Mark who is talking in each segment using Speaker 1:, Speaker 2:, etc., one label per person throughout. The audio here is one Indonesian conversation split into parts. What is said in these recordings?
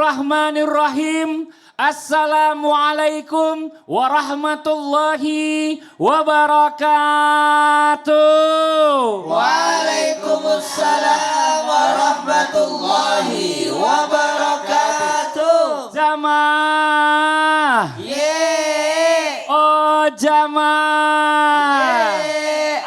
Speaker 1: Bismillahirrahmanirrahim. Assalamualaikum warahmatullahi wabarakatuh.
Speaker 2: Waalaikumsalam warahmatullahi wabarakatuh.
Speaker 1: Jamaah.
Speaker 2: Yeay.
Speaker 1: Oh jamaah.
Speaker 2: Yeay.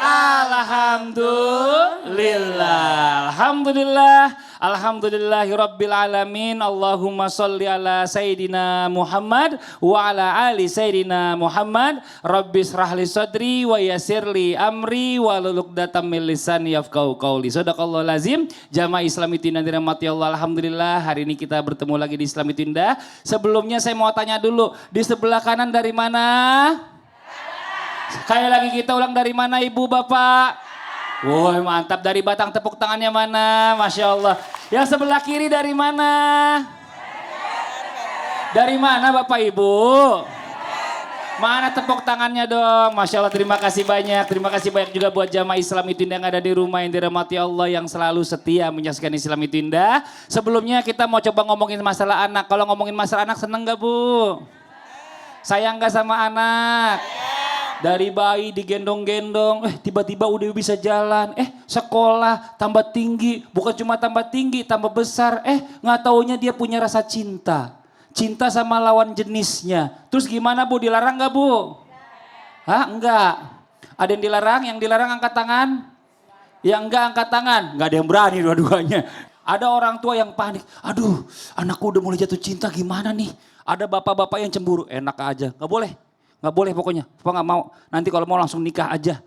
Speaker 1: Alhamdulillah. Alhamdulillah. Alhamdulillahi alamin. Allahumma sholli ala Sayyidina Muhammad wa ala ali Sayyidina Muhammad. Rabbi shrahli sadri wa yassirli amri wa hlul 'uqdatam min lisani yafqahu qawli. Shadaqallahul azim. Jamaah Islam itu yang dirahmati Allah. Alhamdulillah hari ini kita bertemu lagi di Islam itu Indah. Sebelumnya saya mau tanya dulu, di sebelah kanan dari mana? Sekali lagi kita ulang, dari mana Ibu Bapak? Wah mantap, dari Batang, tepuk tangannya mana? Masya Allah. Yang sebelah kiri dari mana? Dari mana Bapak Ibu? Mana tepuk tangannya dong? Masya Allah, terima kasih banyak. Terima kasih banyak juga buat jamaah Islam itu Indah yang ada di rumah yang dirahmati Allah, yang selalu setia menyaksikan Islam itu Indah. Sebelumnya kita mau coba ngomongin masalah anak. Kalau ngomongin masalah anak seneng gak Bu? Sayang gak sama anak? Dari bayi digendong-gendong, tiba-tiba udah bisa jalan, sekolah tambah tinggi, bukan cuma tambah tinggi, tambah besar, nggak taunya dia punya rasa cinta. Cinta sama lawan jenisnya. Terus gimana Bu, dilarang nggak Bu? Hah, enggak. Ada yang dilarang? Yang dilarang angkat tangan? Yang enggak angkat tangan? Nggak ada yang berani dua-duanya. Ada orang tua yang panik, aduh anakku udah mulai jatuh cinta gimana nih? Ada bapak-bapak yang cemburu, enak aja, nggak boleh. Nggak boleh pokoknya, Papa nggak mau. Nanti kalau mau langsung nikah aja.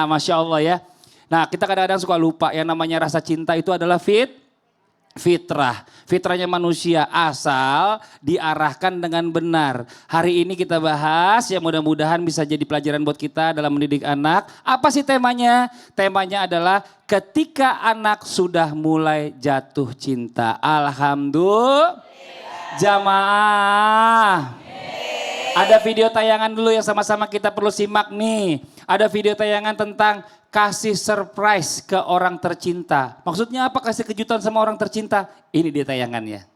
Speaker 1: Masya Allah ya. Nah kita kadang-kadang suka lupa yang namanya rasa cinta itu adalah fitrah. Fitrahnya manusia asal diarahkan dengan benar. Hari ini kita bahas ya, mudah-mudahan bisa jadi pelajaran buat kita dalam mendidik anak. Apa sih temanya? Temanya adalah ketika anak sudah mulai jatuh cinta. Alhamdulillah. Jamaah. Ada video tayangan dulu yang sama-sama kita perlu simak nih. Ada video tayangan tentang kasih surprise ke orang tercinta. Maksudnya apa kasih kejutan sama orang tercinta? Ini dia tayangannya.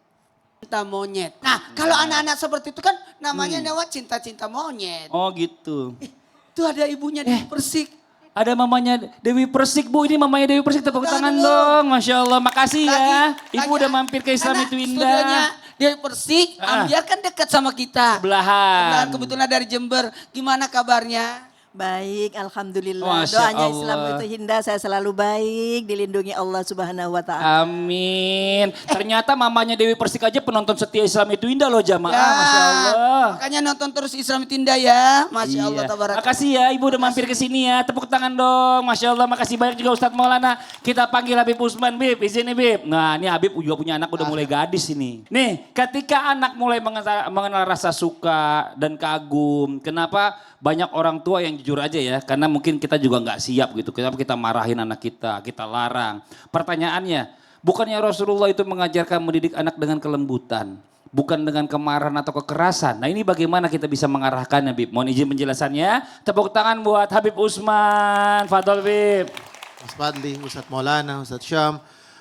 Speaker 2: Cinta monyet. Nah kalau anak-anak seperti itu kan namanya cinta-cinta monyet.
Speaker 1: Oh gitu.
Speaker 2: Itu ada ibunya di Persik.
Speaker 1: Ada mamanya Dewi Persik Bu, ini mamanya Dewi Persik, tepuk tangan dong. Masya Allah, makasih ya. Ibu udah mampir ke Islam itu Indah.
Speaker 2: Dewi Persik, Ambiar kan dekat sama kita.
Speaker 1: Sebelahan.
Speaker 2: Kebetulan dari Jember. Gimana kabarnya?
Speaker 3: Baik, alhamdulillah.
Speaker 1: Masya
Speaker 3: Doanya
Speaker 1: Allah.
Speaker 3: Islam itu indah, saya selalu baik, dilindungi Allah Subhanahu wa taala.
Speaker 1: Amin. Ternyata mamanya Dewi Persik aja penonton setia Islam itu Indah loh jamaah. Masya Allah.
Speaker 2: Makanya nonton terus Islam itu Indah ya. Masya Allah. Tabarak.
Speaker 1: Makasih ya Ibu udah mampir ke sini ya. Tepuk tangan dong. Masya Allah, makasih banyak juga Ustadz Maulana. Kita panggil Habib Usman, Bib. Izin nih Bib. Nah ini Habib juga punya anak udah mulai gadis ini. Nih ketika anak mulai mengenal rasa suka dan kagum. Kenapa banyak orang tua yang jujur aja ya. Karena mungkin kita juga nggak siap gitu. Kenapa kita marahin anak kita larang. Pertanyaannya, bukannya Rasulullah itu mengajarkan mendidik anak dengan kelembutan. Bukan dengan kemarahan atau kekerasan. Nah ini bagaimana kita bisa mengarahkannya Bib? Mohon izin penjelasannya. Tepuk tangan buat Habib Usman. Fadol Bib.
Speaker 4: Mas Fadli, Ustadz Maulana, Ustadz Syam.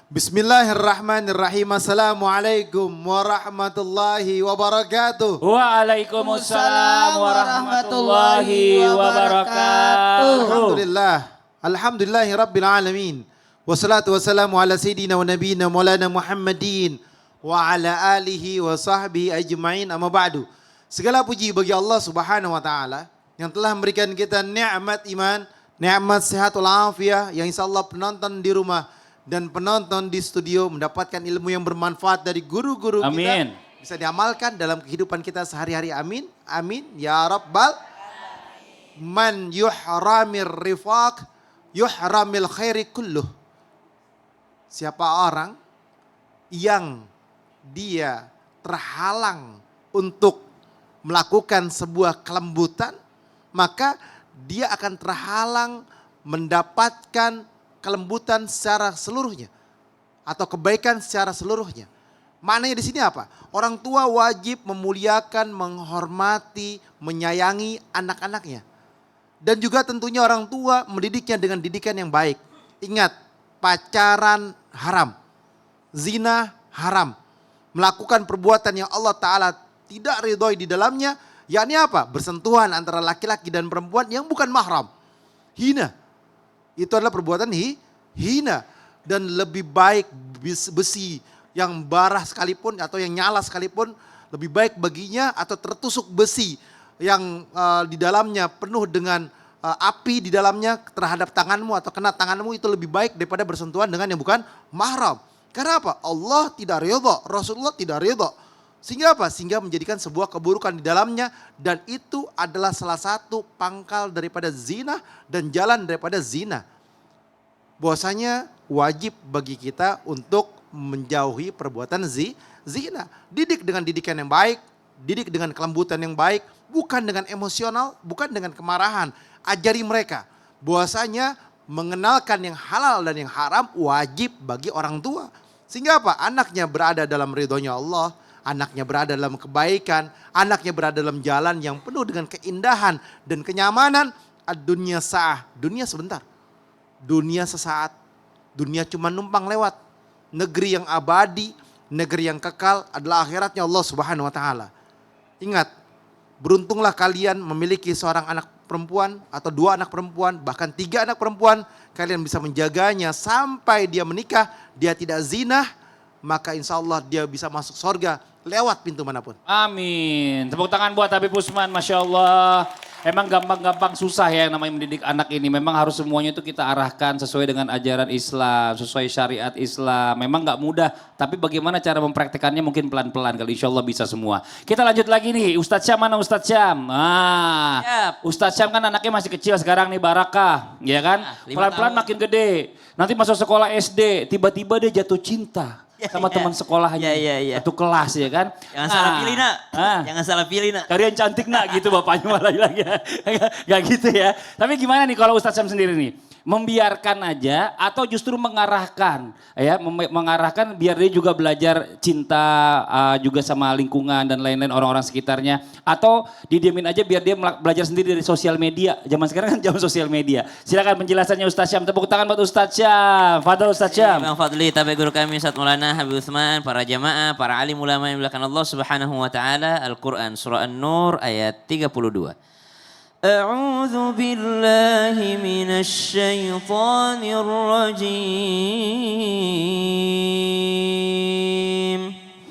Speaker 4: Bismillahirrahmanirrahim. Assalamualaikum warahmatullahi wabarakatuh.
Speaker 1: Waalaikumsalam warahmatullahi wabarakatuh.
Speaker 4: Alhamdulillah. Alhamdulillahi rabbil alamin. Wassalatu wassalamu ala sayyidina wa nabiyina maulana Muhammadin wa ala alihi wa sahbihi ajma'in, amma ba'du. Segala puji bagi Allah Subhanahu wa taala yang telah memberikan kita nikmat iman, nikmat sehat walafiat, yang insyaallah penonton di rumah dan penonton di studio mendapatkan ilmu yang bermanfaat dari guru-guru kita. Bisa diamalkan dalam kehidupan kita sehari-hari. Amin. Amin. Ya Rabbal. Man yuhramir rifaq yuhramil khairi kulluh. Siapa orang yang dia terhalang untuk melakukan sebuah kelembutan, maka dia akan terhalang mendapatkan kelembutan secara seluruhnya atau kebaikan secara seluruhnya. Maknanya di sini apa? Orang tua wajib memuliakan, menghormati, menyayangi anak-anaknya. Dan juga tentunya orang tua mendidiknya dengan didikan yang baik. Ingat, pacaran haram, zina haram, melakukan perbuatan yang Allah Ta'ala tidak ridhoi di dalamnya, yakni apa? Bersentuhan antara laki-laki dan perempuan yang bukan mahram. Hina. Itu adalah perbuatan hina. Dan lebih baik besi yang bara sekalipun atau yang nyala sekalipun, lebih baik baginya atau tertusuk besi yang di dalamnya penuh dengan api di dalamnya terhadap tanganmu atau kena tanganmu, itu lebih baik daripada bersentuhan dengan yang bukan mahram. Karena apa? Allah tidak ridha, Rasulullah tidak ridha. Sehingga apa? Sehingga menjadikan sebuah keburukan di dalamnya, dan itu adalah salah satu pangkal daripada zina dan jalan daripada zina. Bahwasanya wajib bagi kita untuk menjauhi perbuatan zina. Didik dengan didikan yang baik, didik dengan kelembutan yang baik, bukan dengan emosional, bukan dengan kemarahan. Ajari mereka bahwasanya mengenalkan yang halal dan yang haram wajib bagi orang tua. Sehingga apa? Anaknya berada dalam ridhonya Allah, anaknya berada dalam kebaikan, anaknya berada dalam jalan yang penuh dengan keindahan dan kenyamanan. Ad-dunya sa'ah, dunia sebentar. Dunia sesaat, dunia cuma numpang lewat. Negeri yang abadi, negeri yang kekal adalah akhiratnya Allah Subhanahu wa taala. Ingat, beruntunglah kalian memiliki seorang anak perempuan atau 2 anak perempuan, bahkan 3 anak perempuan. Kalian bisa menjaganya sampai dia menikah, dia tidak zina, maka insya Allah dia bisa masuk surga lewat pintu manapun.
Speaker 1: Amin. Tepuk tangan buat Habib Usman, Masya Allah. Emang gampang-gampang susah ya yang namanya mendidik anak ini. Memang harus semuanya itu kita arahkan sesuai dengan ajaran Islam, sesuai syariat Islam. Memang gak mudah, tapi bagaimana cara mempraktekannya mungkin pelan-pelan. Kalau insya Allah bisa semua. Kita lanjut lagi nih, Ustadz Syam mana Ustadz Syam? Ustadz Syam kan anaknya masih kecil sekarang nih, Barakah. Ya kan? Pelan-pelan makin gede. Nanti masuk sekolah SD, tiba-tiba dia jatuh cinta sama teman sekolahnya. Satu kelas ya kan.
Speaker 5: Jangan salah pilih nak. Jangan salah pilih nak.
Speaker 1: Kalian cantik nak gitu bapaknya malah lagi ya. Gak gitu ya. Tapi gimana nih kalau Ustadz Syam sendiri nih? Membiarkan aja atau justru mengarahkan ya, mengarahkan biar dia juga belajar cinta juga sama lingkungan dan lain-lain orang-orang sekitarnya, atau didiamin aja biar dia belajar sendiri dari sosial media. Zaman sekarang kan zaman sosial media. Silakan penjelasannya Ustadz Syam. Tepuk tangan buat Ustadz Syam. Fadhil Ustadz Syam.
Speaker 5: Bang Fadli, tabi guru kami Ustadz Maulana Habib Utsman, para jamaah, para alim ulama yang dimuliakan Allah Subhanahu wa taala. Al-Qur'an surah An-Nur ayat 32. أعوذ بالله من الشيطان الرجيم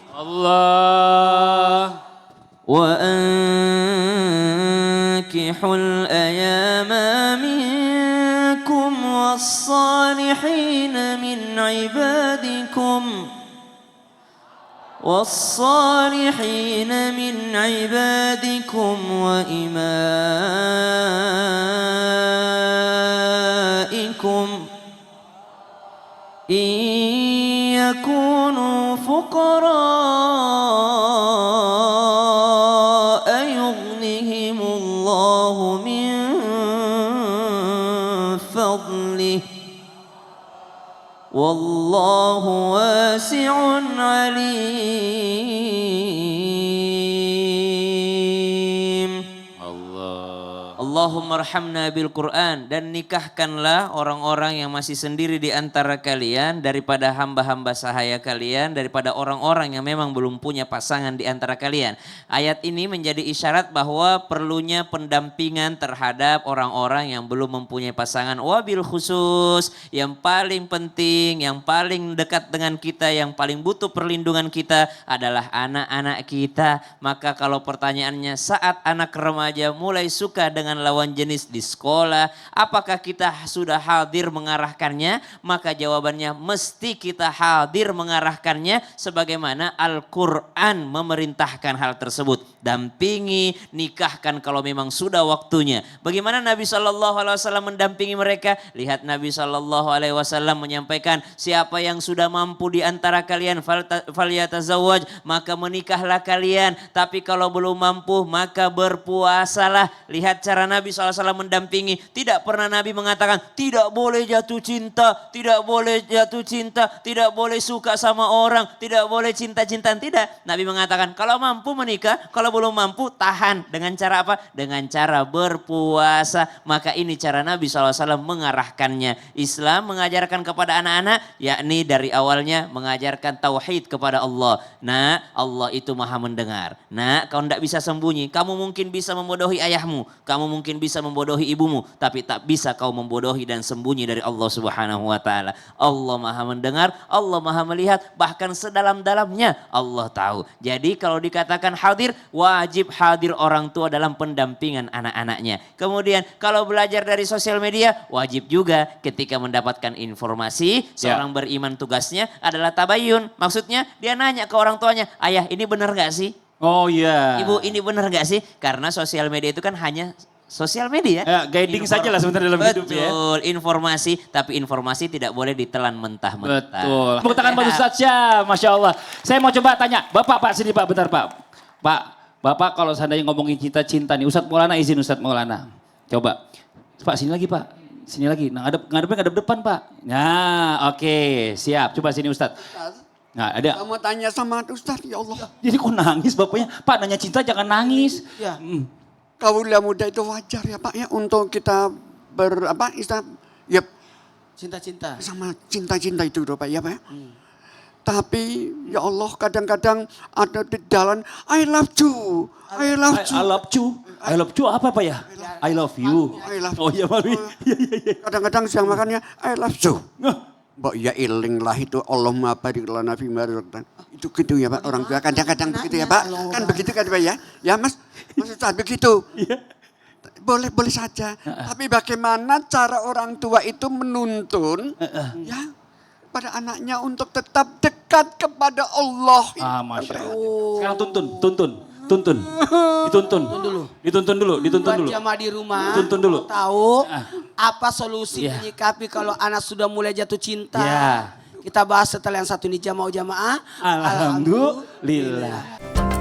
Speaker 1: Allah.
Speaker 5: وأنكحوا الأيام منكم والصالحين من عبادكم وإمائكم إن يكونوا فقراء يغنهم الله من فضله والله واسع عليم. Allahumma arhamna bil Quran, dan nikahkanlah orang-orang yang masih sendiri di antara kalian daripada hamba-hamba sahaya kalian, daripada orang-orang yang memang belum punya pasangan di antara kalian. Ayat ini menjadi isyarat bahwa perlunya pendampingan terhadap orang-orang yang belum mempunyai pasangan. Wabil khusus yang paling penting, yang paling dekat dengan kita, yang paling butuh perlindungan kita adalah anak-anak kita. Maka kalau pertanyaannya saat anak remaja mulai suka dengan lawan jenis di sekolah, apakah kita sudah hadir mengarahkannya? Maka jawabannya mesti kita hadir mengarahkannya sebagaimana Al-Quran memerintahkan hal tersebut. Dampingi, nikahkan kalau memang sudah waktunya. Bagaimana Nabi SAW mendampingi mereka? Lihat Nabi SAW menyampaikan, siapa yang sudah mampu di antara kalian falyatazawwaj, maka menikahlah kalian. Tapi kalau belum mampu maka berpuasalah. Lihat cara Nabi SAW mendampingi. Tidak pernah Nabi mengatakan tidak boleh jatuh cinta, tidak boleh jatuh cinta, tidak boleh suka sama orang, tidak boleh cinta-cintaan. Tidak. Nabi mengatakan kalau mampu menikah, kalau belum mampu, tahan. Dengan cara apa? Dengan cara berpuasa. Maka ini cara Nabi SAW mengarahkannya. Islam mengajarkan kepada anak-anak, yakni dari awalnya mengajarkan tauhid kepada Allah. Nah, Allah itu maha mendengar. Nah, kau tidak bisa sembunyi. Kamu mungkin bisa membodohi ayahmu. Kamu mungkin bisa membodohi ibumu. Tapi tak bisa kau membodohi dan sembunyi dari Allah Subhanahu wa Ta'ala. Allah maha mendengar, Allah maha melihat, bahkan sedalam-dalamnya Allah tahu. Jadi kalau dikatakan hadir, wajib hadir orang tua dalam pendampingan anak-anaknya. Kemudian kalau belajar dari sosial media, wajib juga ketika mendapatkan informasi, seorang beriman tugasnya adalah tabayun. Maksudnya dia nanya ke orang tuanya, ayah ini benar gak sih?
Speaker 1: Oh iya.
Speaker 5: Ibu ini benar gak sih? Karena sosial media itu kan hanya sosial media.
Speaker 1: Ya, guiding saja lah sebenarnya dalam hidup ya.
Speaker 5: Betul, informasi, tapi informasi tidak boleh ditelan mentah-mentah.
Speaker 1: Betul. Tepuk tangan buat Ustadz Syah, Masya Allah. Saya mau coba tanya, Bapak sini Pak, bentar Pak. Pak, Bapak kalau seandainya ngomongin cinta-cinta nih, Ustadz Maulana izin Ustadz Maulana. Coba, Pak sini lagi Pak, sini lagi. Nah ngadep depan Pak. Nah oke, siap. Coba sini Ustadz. Nah ada.
Speaker 2: Kamu tanya sama Ustadz, ya Allah.
Speaker 1: Jadi kok nangis Bapaknya? Pak nanya cinta jangan nangis.
Speaker 2: Ya.
Speaker 1: Hmm.
Speaker 2: Kaula muda itu wajar ya Pak ya untuk kita ya
Speaker 3: Cinta-cinta.
Speaker 2: sama cinta-cinta itu Pak ya Pak ya. Tapi ya Allah kadang-kadang ada di jalan I love you. I love you.
Speaker 1: I love you. I love you apa Pak ya? I love you.
Speaker 2: I love
Speaker 1: Oh iya Pak.
Speaker 2: Kadang-kadang siang makannya I love you. Mbak ya iling lah itu Allahumma barik lana fi ma razaqtana. Itu gitu ya Pak orang tua kadang-kadang begitu ya Pak. Kan begitu kan Pak ya? Ya Mas, maksud saya begitu. Boleh saja. Tapi bagaimana cara orang tua itu menuntun ya pada anaknya untuk tetap dekat kepada Allah.
Speaker 1: Ah Masya Allah. Sekarang tuntun. Dituntun dulu.
Speaker 2: Buat jamaah di rumah,
Speaker 1: Tuntun dulu.
Speaker 2: tahu apa solusi
Speaker 1: Iya.
Speaker 2: menyikapi kalau anak sudah mulai jatuh cinta.
Speaker 1: Iya.
Speaker 2: Kita bahas setelah yang satu ini jamaah.
Speaker 1: Alhamdulillah.